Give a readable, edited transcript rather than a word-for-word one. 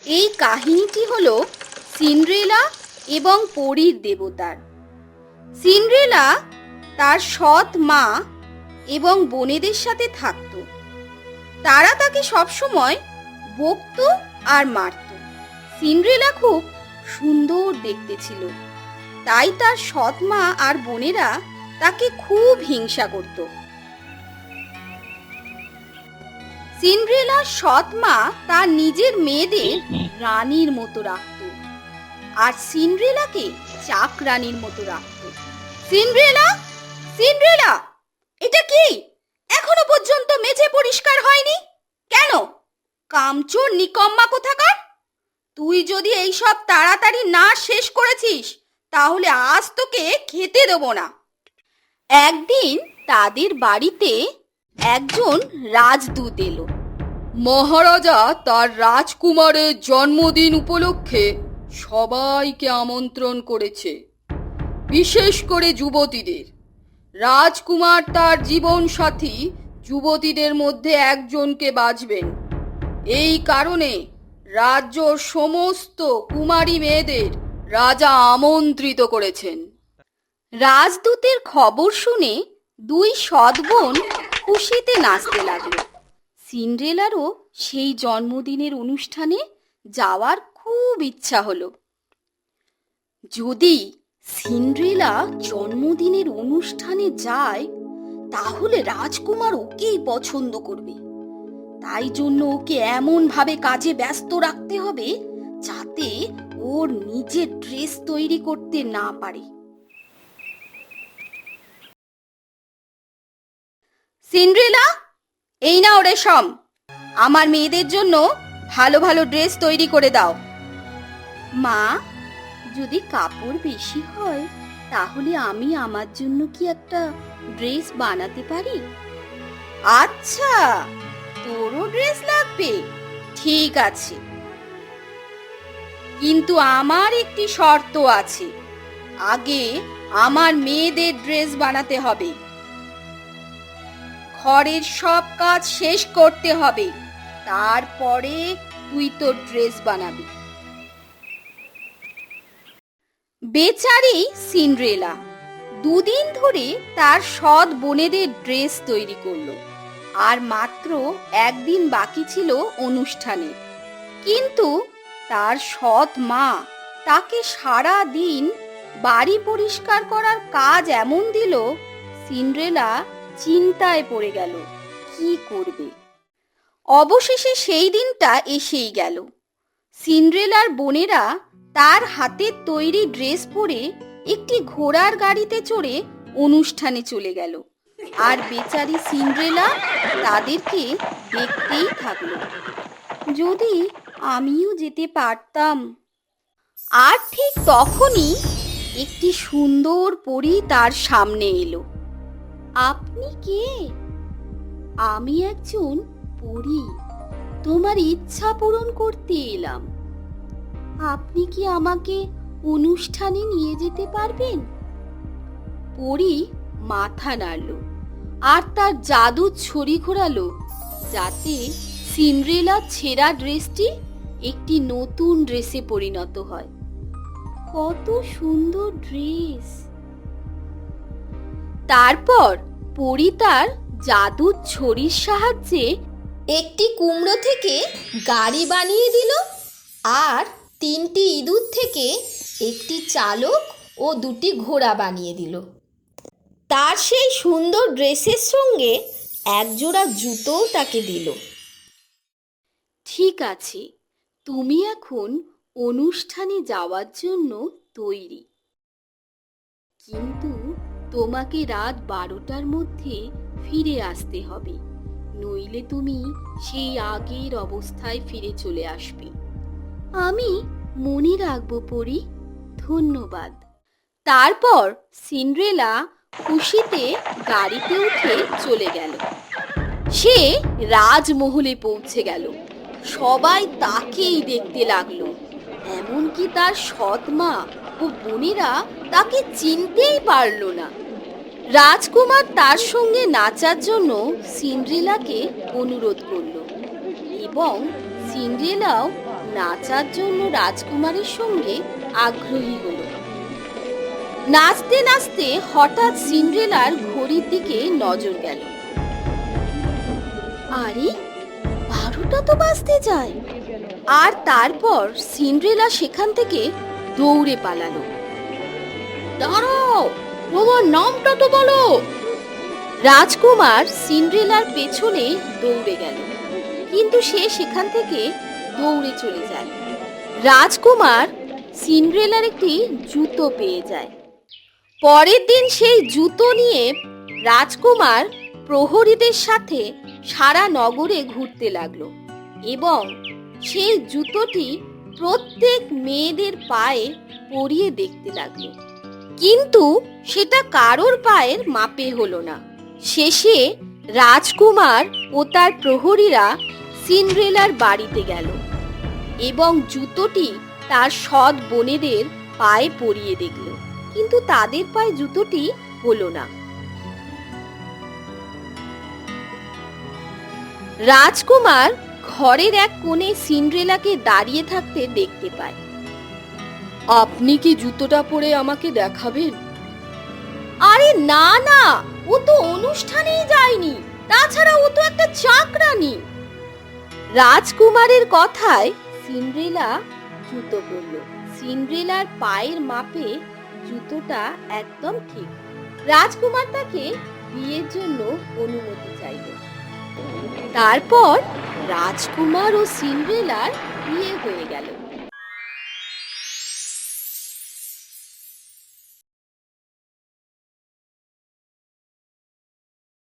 এই কাহিনীটি হলো সিন্ড্রেলা এবং পরীর দেবতার। সিন্ড্রেলা তার সৎ মা এবং বোনেদের সাথে থাকত। তারা তাকে সবসময় বকতো আর মারত। সিন্ড্রেলা খুব সুন্দর দেখতে ছিল, তাই তার সৎ মা আর বোনেরা তাকে খুব হিংসা করত। সিন্ড্রেলার সৎ মা তার নিজের মেয়েদের রানীর মতো রাখত আর সিন্ড্রেলাকে চাকরানীর মতো রাখত। সিন্ড্রেলা, সিন্ড্রেলা, এটা কি? এখনো পর্যন্ত মেঝে পরিষ্কার হয়নি কেন? কামচোর নিকম্মা কোথাকার! তুই যদি এইসব তাড়াতাড়ি না শেষ করেছিস তাহলে আজ তোকে খেতে দেব না। একদিন তাদের বাড়িতে একজন রাজদূত এলো। মহারাজা তার রাজকুমারের জন্মদিন উপলক্ষে সবাইকে আমন্ত্রণ করেছে, বিশেষ করে যুবতীদের। রাজকুমার তার জীবনসাথী যুবতীদের মধ্যে একজনকে বাছবেন। এই কারণে রাজ্যর সমস্ত কুমারী মেয়েদের রাজা আমন্ত্রিত করেছেন। রাজদূতের খবর শুনে দুই সৎবোন খুশিতে নাচতে লাগলো। সিন্ড্রেলারও সেই জন্মদিনের অনুষ্ঠানে যাওয়ার খুব ইচ্ছা হলো। যদি সিন্ড্রেলা জন্মদিনের অনুষ্ঠানে যায় তাহলে রাজকুমার ওকেই পছন্দ করবে। তাই জন্য ওকে এমন ভাবে কাজে ব্যস্ত রাখতে হবে যাতে ওর নিজের ড্রেস তৈরি করতে না পারে। সিন্ড্রেলা, এই নাও রেশম, আমার মেয়েদের জন্য ভালো ভালো ড্রেস তৈরি করে দাও। মা, যদি কাপড় বেশি হয় তাহলে আমি আমার জন্য কি একটা ড্রেস বানাতে পারি? আচ্ছা, তোরও ড্রেস লাগবে, ঠিক আছে, কিন্তু আমার একটি শর্ত আছে। আগে আমার মেয়েদের ড্রেস বানাতে হবে। ঘরের সব কাজ শেষ করতে হবে, তারপরে তুই তোর ড্রেস বানাবি। বেচারি সিন্ড্রেলা দুদিন ধরে তার সৎ বোনেদের ড্রেস তৈরি করলো, আর মাত্র একদিন বাকি ছিল অনুষ্ঠানে। কিন্তু তার সৎ মা তাকে সারা দিন বাড়ি পরিষ্কার করার কাজ এমন দিল, সিন্ড্রেলা চিন্তায় পড়ে গেল কি করবে। অবশেষে সেই দিনটা এসেই গেল। সিন্ড্রেলার বোনেরা তার হাতের তৈরি ড্রেস পরে একটি ঘোড়ার গাড়িতে চড়ে অনুষ্ঠানে চলে গেল, আর বেচারি সিন্ড্রেলা তাদেরকে দেখতেই থাকলো। যদি আমিও যেতে পারতাম। আর ঠিক তখনই একটি সুন্দর পরী তার সামনে এলো। আপনি কে? আমি একজন পরী, তোমার ইচ্ছা পূরণ করতে এলাম। আপনি কি আমাকে অনুষ্ঠানে নিয়ে যেতে পারবেন? পরী মাথা নাড়ল আর তার জাদু ছড়ি ঘোরালো যাতে সিন্ড্রেলার ছেঁড়া ড্রেসটি একটি নতুন ড্রেসে পরিণত হয়। কত সুন্দর ড্রেস! তারপর পরী তার জাদুর ছড়ির সাহায্যে একটি কুমড়ো থেকে গাড়ি বানিয়ে দিল, আর 3টি ইঁদুর থেকে একটি চালক ও 2টি ঘোড়া বানিয়ে দিল। তার সেই সুন্দর ড্রেসের সঙ্গে একজোড়া জুতোও তাকে দিল। ঠিক আছে, তুমি এখন অনুষ্ঠানে যাওয়ার জন্য তৈরি, কিন্তু তোমাকে রাত 12টার মধ্যে ফিরে আসতে হবে, নইলে তুমি সেই আগের অবস্থায় ফিরে চলে আসবে। আমি মনে রাখবো পরী, ধন্যবাদ। তারপর সিন্ড্রেলা খুশিতে গাড়িতে উঠে চলে গেল। সে রাজমহলে পৌঁছে গেল। সবাই তাকেই দেখতে লাগলো, এমনকি তার সৎ মা ও বোনেরা তাকে চিনতেই পারল না। রাজকুমার তার সঙ্গে নাচার জন্য সিন্ড্রেলাকে অনুরোধ করল এবং সিন্ড্রেলাও নাচার জন্য রাজকুমারের সঙ্গে আগ্রহী হলো। নাচতে নাচতে হঠাৎ সিন্ড্রেলার ঘড়ির দিকে নজর গেল। আরে, 12টা তো বাজতে যায়। আর তারপর সিন্ড্রেলা সেখান থেকে দৌড়ে পালালো। দাঁড়াও, তোমার নামটা তো বলো। রাজকুমার সিন্ড্রেলার পেছনে দৌড়ে গেল, কিন্তু সে সেখান থেকে দৌড়ে চলে যায়। রাজকুমার সিন্ড্রেলার একটি জুতো পেয়ে যায়। পরের দিন সেই জুতো নিয়ে রাজকুমার প্রহরীদের সাথে সারা নগরে ঘুরতে লাগলো এবং সেই জুতোটি প্রত্যেক মেয়েদের পায়ে পরিয়ে দেখতে লাগলো, কিন্তু সেটা কারোর পায়ের মাপে হলো না। শেষে রাজকুমার ও তার প্রহরীরা সিন্ড্রেলার বাড়িতে গেল এবং জুতোটি তার সৎ বোনেদের পায়ে পরিয়ে দেখল, কিন্তু তাদের পায়ে জুতোটি হলো না। রাজকুমার ঘরের এক কোণে সিন্ড্রেলাকে দাঁড়িয়ে থাকতে দেখতে পায়। আপনি কি জুতোটা পরে আমাকে দেখাবেন? আরে না না, ও তো অনুষ্ঠানেই যায়নি, তাছাড়া ও তো একটা চাকরানী। রাজকুমারের কথায় সিন্ড্রেলা জুতো পরল। সিন্ড্রেলার পায়ের মাপে জুতোটা একদম ঠিক। রাজকুমার তাকে বিয়ের জন্য অনুমতি চাইল। তারপর রাজকুমার ও সিন্ড্রেলার বিয়ে হয়ে গেল।